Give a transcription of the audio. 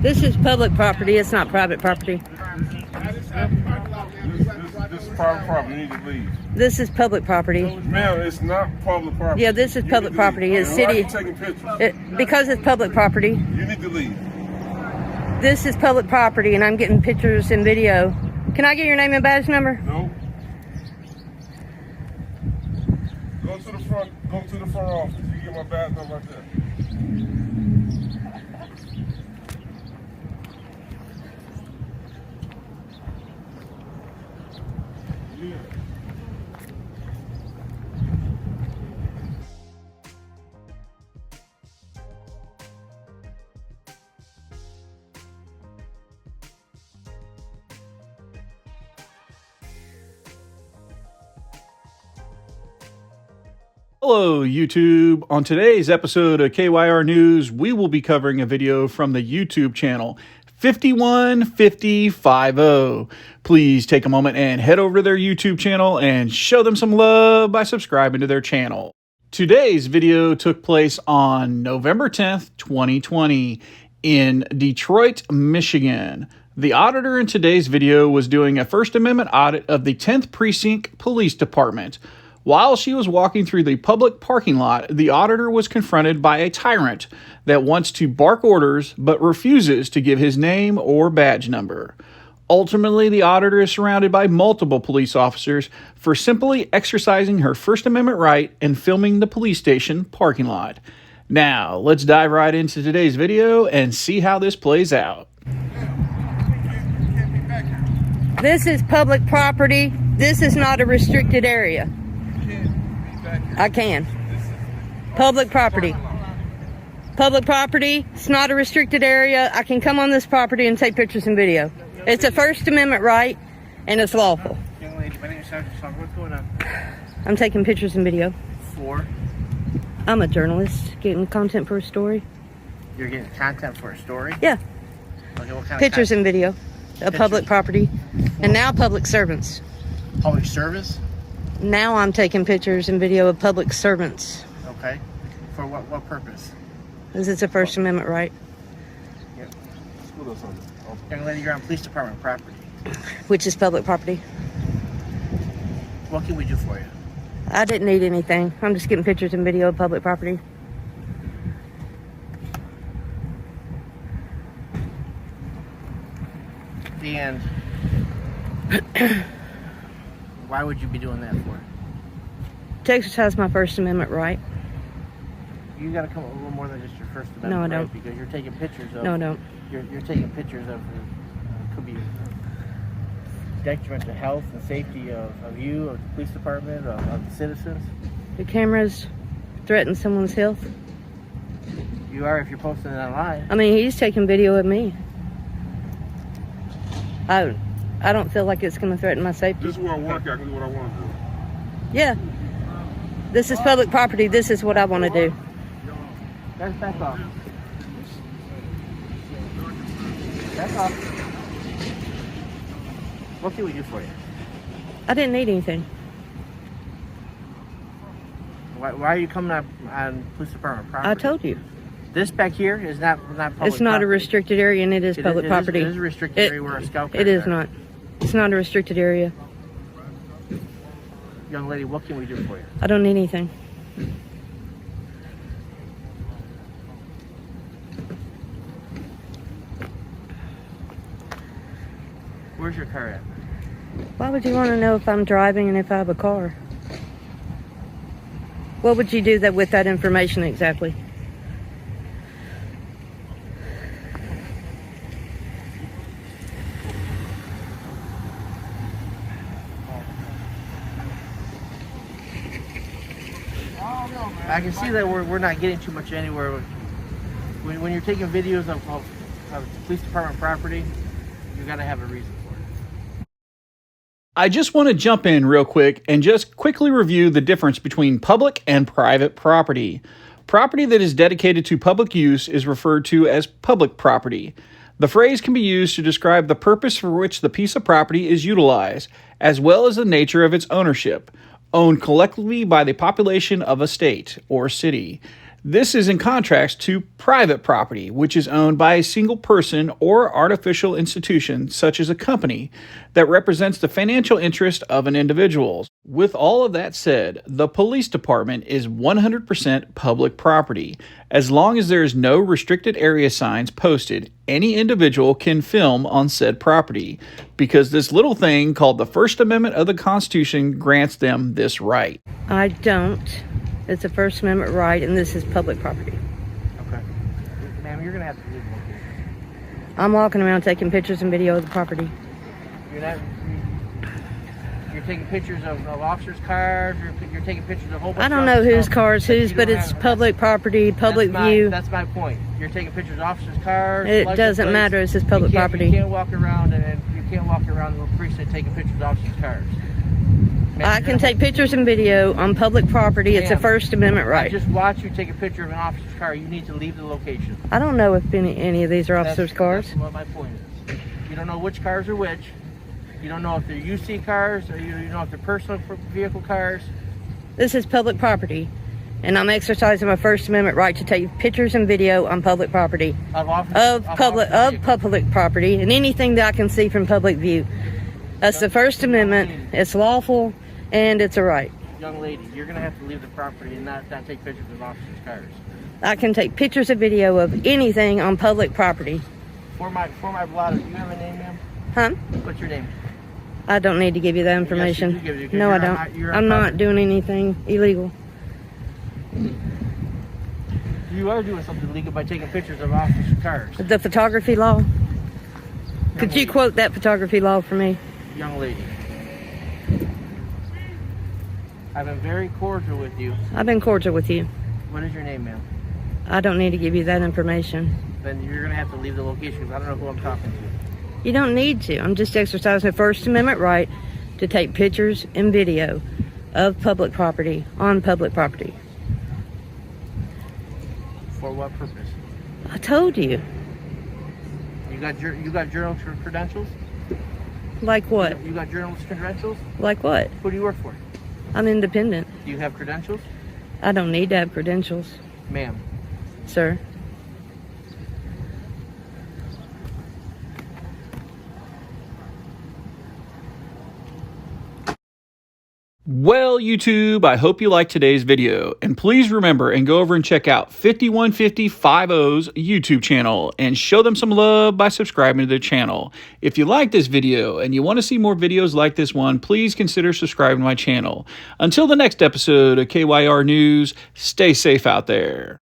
This is public property. It's not private property. This is private property. You need to leave. This is public property. Ma'am, it's not public property. Yeah, this is public property. It's city. Why are you taking pictures? Because it's public property. You need to leave. This is public property, and I'm getting pictures and video. Can I get your name and badge number? No. Go to the front. Go to the front office. You get my badge number right there. Yeah. Hello YouTube. On today's episode of KYR News, we will be covering a video from the YouTube channel 515050. Please take a moment and head over to their YouTube channel and show them some love by subscribing to their channel. Today's video took place on November 10th, 2020 in Detroit, Michigan. The auditor in today's video was doing a First Amendment audit of the 10th Precinct Police Department. While she was walking through the public parking lot, the auditor was confronted by a tyrant that wants to bark orders but refuses to give his name or badge number. Ultimately, the auditor is surrounded by multiple police officers for simply exercising her First Amendment right and filming the police station parking lot. Now, let's dive right into today's video and see how this plays out. This is public property. This is not a restricted area. I can. Public property. Public property. It's not a restricted area. I can come on this property and take pictures and video. It's a First Amendment right, and it's lawful. Young lady, my name is Sergeant Song. What's going on? I'm taking pictures and video. For? I'm a journalist getting content for a story. You're getting content for a story? Yeah. Okay, what kind Pictures of and video of public property. And now public servants. Public service? Now I'm taking pictures and video of public servants. Okay. For what purpose? Because it's a First Amendment right. Yep. Young lady, you're on police department property. Which is public property. What can we do for you? I didn't need anything. I'm just getting pictures and video of public property. And why would you be doing that for? To exercise my First Amendment right. You got to come up with a little more than just your First Amendment No, I right, don't. because you're taking pictures of. No, I don't. You're taking pictures of could be detriment to health and safety of you, of the police department, of the citizens. The cameras threaten someone's health. You are if you're posting it online. I mean, he's taking video of me. I don't feel like it's going to threaten my safety. This is where I work. I can do what I want to do. Yeah. This is public property. This is what I want to do. Guys, back off. Back off. What can we do for you? I didn't need anything. Why are you coming up on police department property? I told you. This back here is not public It's not property. a restricted area, and it is public property. It is a restricted area where a scout car It is not. It's not a restricted area. Young lady, what can we do for you? I don't need anything. Where's your car at? Why would you want to know if I'm driving and if I have a car? What would you do that with that information exactly? I can see that we're not getting too much anywhere. When you're taking videos of police department property, you got to have a reason for it. I just want to jump in real quick and just quickly review the difference between public and private property. Property that is dedicated to public use is referred to as public property. The phrase can be used to describe the purpose for which the piece of property is utilized, as well as the nature of its ownership, owned collectively by the population of a state or city. This is in contrast to private property, which is owned by a single person or artificial institution, such as a company, that represents the financial interest of an individual. With all of that said, the police department is 100% public property. As long as there is no restricted area signs posted, any individual can film on said property, because this little thing called the First Amendment of the Constitution grants them this right. I don't. It's a First Amendment right, and this is public property. Okay. Ma'am, you're gonna have to leave the location. I'm walking around taking pictures and video of the property. You're not. You're taking pictures of officers' cars. You're taking pictures of a whole bunch I don't of know whose stuff car's that whose, you but don't it's have- public property, public view. That's my point. You're taking pictures of officers' cars. It license doesn't plates. matter. It's just public You property. can't walk around the precinct taking pictures of officers' cars. Ma'am, I can take pictures and video on public property. It's a Ma'am, First Amendment I right. just watch you take a picture of an officer's car. You need to leave the location. I don't know if any of these are officers' cars. That's what my point is. You don't know which cars are which. You don't know if they're UC cars or you don't know if they're personal vehicle cars. This is public property, and I'm exercising my First Amendment right to take pictures and video on public property of public property and anything that I can see from public view. That's the First Amendment. It's lawful, and it's a right. Young lady, you're going to have to leave the property and not take pictures of officers' cars. I can take pictures and video of anything on public property. For my blotter, do you have a name, ma'am? Huh? What's your name? I don't need to give you that information. Yes, you do give it, 'cause No, I you're don't. on- you're on I'm not property. doing anything illegal. You are doing something illegal by taking pictures of officers' cars. The photography law. Could you lady. quote that photography law for me? Young lady. I've been very cordial with you. I've been cordial with you. What is your name, ma'am? I don't need to give you that information. Then you're going to have to leave the location because I don't know who I'm talking to. You don't need to. I'm just exercising the First Amendment right to take pictures and video of public property on public property. For what purpose? I told you. You got journalist credentials? Like what? You got journalist credentials? Like what? Who do you work for? I'm independent. Do you have credentials? I don't need to have credentials, Ma'am. sir. Well, YouTube, I hope you liked today's video. And please remember and go over and check out 515050's YouTube channel and show them some love by subscribing to their channel. If you like this video and you want to see more videos like this one, please consider subscribing to my channel. Until the next episode of KYR News, stay safe out there.